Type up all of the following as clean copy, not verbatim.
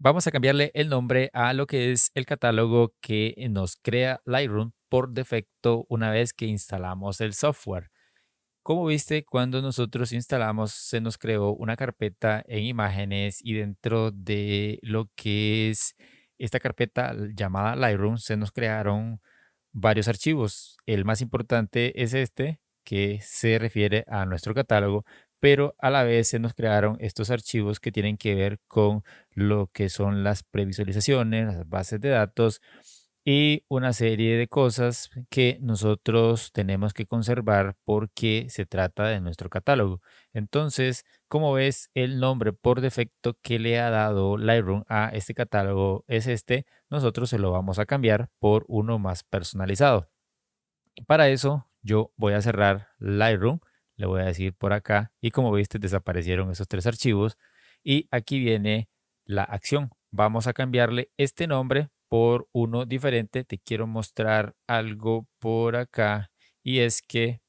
Vamos a cambiarle el nombre a lo que es el catálogo que nos crea Lightroom por defecto una vez que instalamos el software. Como viste, cuando nosotros instalamos, se nos creó una carpeta en imágenes y dentro de lo que es esta carpeta llamada Lightroom, se nos crearon varios archivos. El más importante es este, que se refiere a nuestro catálogo, pero a la vez se nos crearon estos archivos que tienen que ver con lo que son las previsualizaciones, las bases de datos y una serie de cosas que nosotros tenemos que conservar porque se trata de nuestro catálogo. Entonces, como ves, el nombre por defecto que le ha dado Lightroom a este catálogo es este. Nosotros se lo vamos a cambiar por uno más personalizado. Para eso, yo voy a cerrar Lightroom, le voy a decir por acá, y como viste, desaparecieron esos tres archivos. Y aquí viene la acción. Vamos a cambiarle este nombre por uno diferente. Te quiero mostrar algo por acá, y es que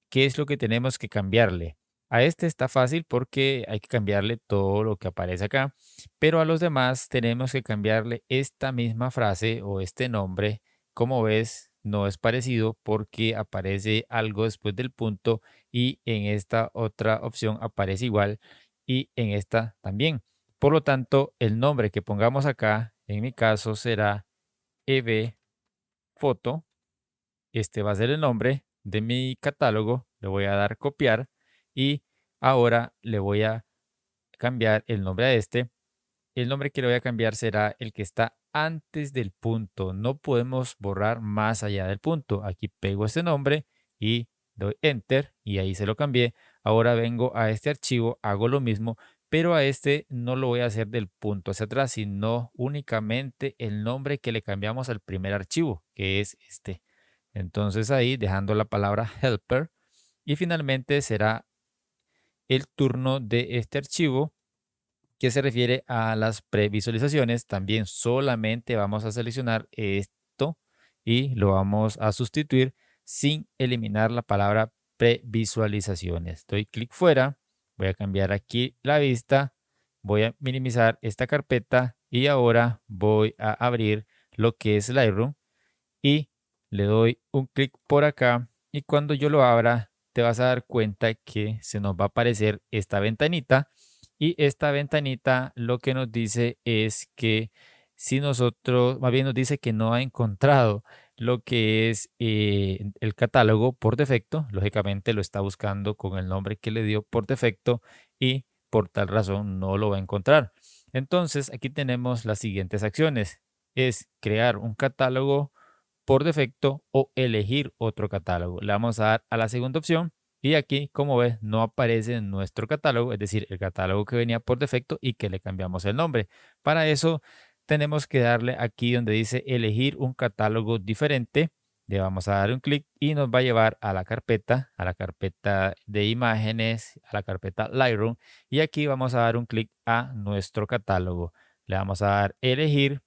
¿qué es lo que tenemos que cambiarle? A este está fácil porque hay que cambiarle todo lo que aparece acá, pero a los demás tenemos que cambiarle esta misma frase o este nombre. Como ves, no es parecido porque aparece algo después del punto y en esta otra opción aparece igual y en esta también. Por lo tanto, el nombre que pongamos acá, en mi caso será EB Foto. Este va a ser el nombre de mi catálogo. Le voy a dar copiar y ahora le voy a cambiar el nombre a este. El nombre que le voy a cambiar será el que está antes del punto. No podemos borrar más allá del punto. Aquí pego este nombre y doy enter y ahí se lo cambié. Ahora vengo a este archivo, hago lo mismo, pero a este no lo voy a hacer del punto hacia atrás, sino únicamente el nombre que le cambiamos al primer archivo, que es este. Entonces ahí dejando la palabra helper y finalmente será el turno de este archivo que se refiere a las previsualizaciones. También solamente vamos a seleccionar esto y lo vamos a sustituir sin eliminar la palabra previsualizaciones. Doy clic fuera, voy a cambiar aquí la vista, voy a minimizar esta carpeta y ahora voy a abrir lo que es Lightroom y le doy un clic por acá y cuando yo lo abra te vas a dar cuenta que se nos va a aparecer esta ventanita y esta ventanita lo que nos dice es que si nosotros, más bien nos dice que no ha encontrado lo que es el catálogo por defecto, lógicamente lo está buscando con el nombre que le dio por defecto y por tal razón no lo va a encontrar. Entonces aquí tenemos las siguientes acciones. Es crear un catálogo por defecto o elegir otro catálogo. Le vamos a dar a la segunda opción y aquí, como ves, no aparece en nuestro catálogo, es decir, el catálogo que venía por defecto y que le cambiamos el nombre. Para eso tenemos que darle aquí donde dice elegir un catálogo diferente. Le vamos a dar un clic y nos va a llevar a la carpeta de imágenes, a la carpeta Lightroom y aquí vamos a dar un clic a nuestro catálogo. Le vamos a dar elegir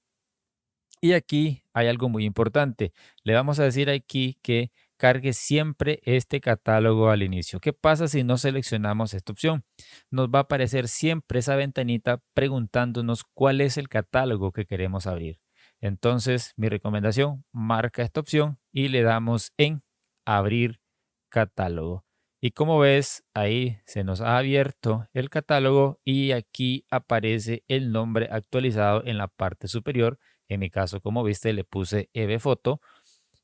y aquí hay algo muy importante. Le vamos a decir aquí que cargue siempre este catálogo al inicio. ¿Qué pasa si no seleccionamos esta opción? Nos va a aparecer siempre esa ventanita preguntándonos cuál es el catálogo que queremos abrir. Entonces, mi recomendación, marca esta opción y le damos en abrir catálogo. Y como ves, ahí se nos ha abierto el catálogo y aquí aparece el nombre actualizado en la parte superior. En mi caso, como viste, le puse EB Foto.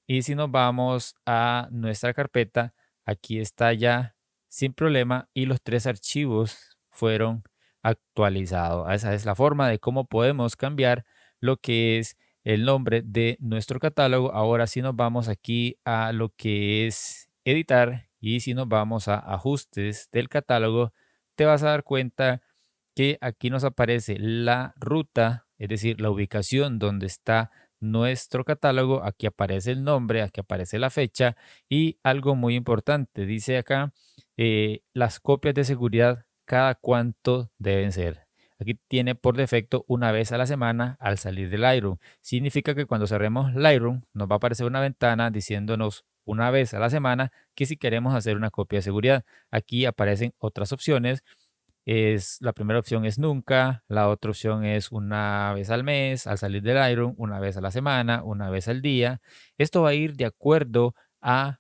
Y si nos vamos a nuestra carpeta, aquí está ya sin problema y los tres archivos fueron actualizados. Esa es la forma de cómo podemos cambiar lo que es el nombre de nuestro catálogo. Ahora si nos vamos aquí a lo que es editar y si nos vamos a ajustes del catálogo, te vas a dar cuenta que aquí nos aparece la ruta, es decir, la ubicación donde está nuestro catálogo. Aquí aparece el nombre, aquí aparece la fecha y algo muy importante, dice acá las copias de seguridad, cada cuánto deben ser. Aquí tiene por defecto una vez a la semana al salir del Lightroom. Significa que cuando cerremos Lightroom nos va a aparecer una ventana diciéndonos una vez a la semana que si queremos hacer una copia de seguridad. Aquí aparecen otras opciones La primera opción es nunca, la otra opción es una vez al mes, al salir del Iron, una vez a la semana, una vez al día. Esto va a ir de acuerdo a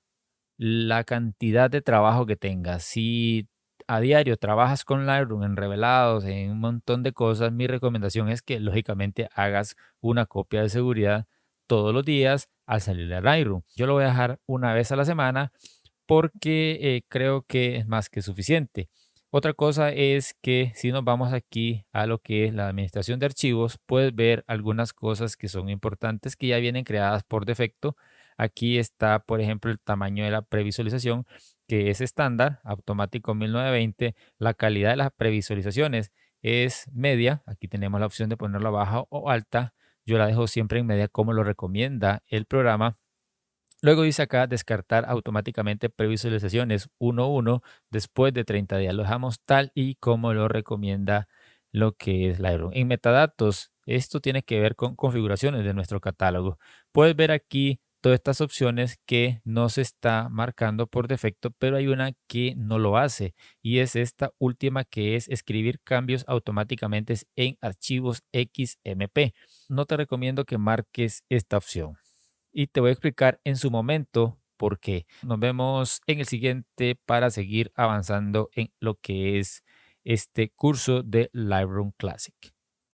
la cantidad de trabajo que tengas. Si a diario trabajas con Lightroom en revelados, en un montón de cosas, mi recomendación es que lógicamente hagas una copia de seguridad todos los días al salir de Lightroom. Yo lo voy a dejar una vez a la semana porque creo que es más que suficiente. Otra cosa es que si nos vamos aquí a lo que es la administración de archivos, puedes ver algunas cosas que son importantes que ya vienen creadas por defecto. Aquí está, por ejemplo, el tamaño de la previsualización, que es estándar, automático 1920. La calidad de las previsualizaciones es media. Aquí tenemos la opción de ponerla baja o alta. Yo la dejo siempre en media como lo recomienda el programa. Luego dice acá descartar automáticamente previsualizaciones 1.1 después de 30 días. Lo dejamos tal y como lo recomienda lo que es Lightroom. En metadatos, esto tiene que ver con configuraciones de nuestro catálogo. Puedes ver aquí todas estas opciones que no se está marcando por defecto, pero hay una que no lo hace y es esta última que es escribir cambios automáticamente en archivos XMP. No te recomiendo que marques esta opción y te voy a explicar en su momento por qué. Nos vemos en el siguiente para seguir avanzando en lo que es este curso de Lightroom Classic.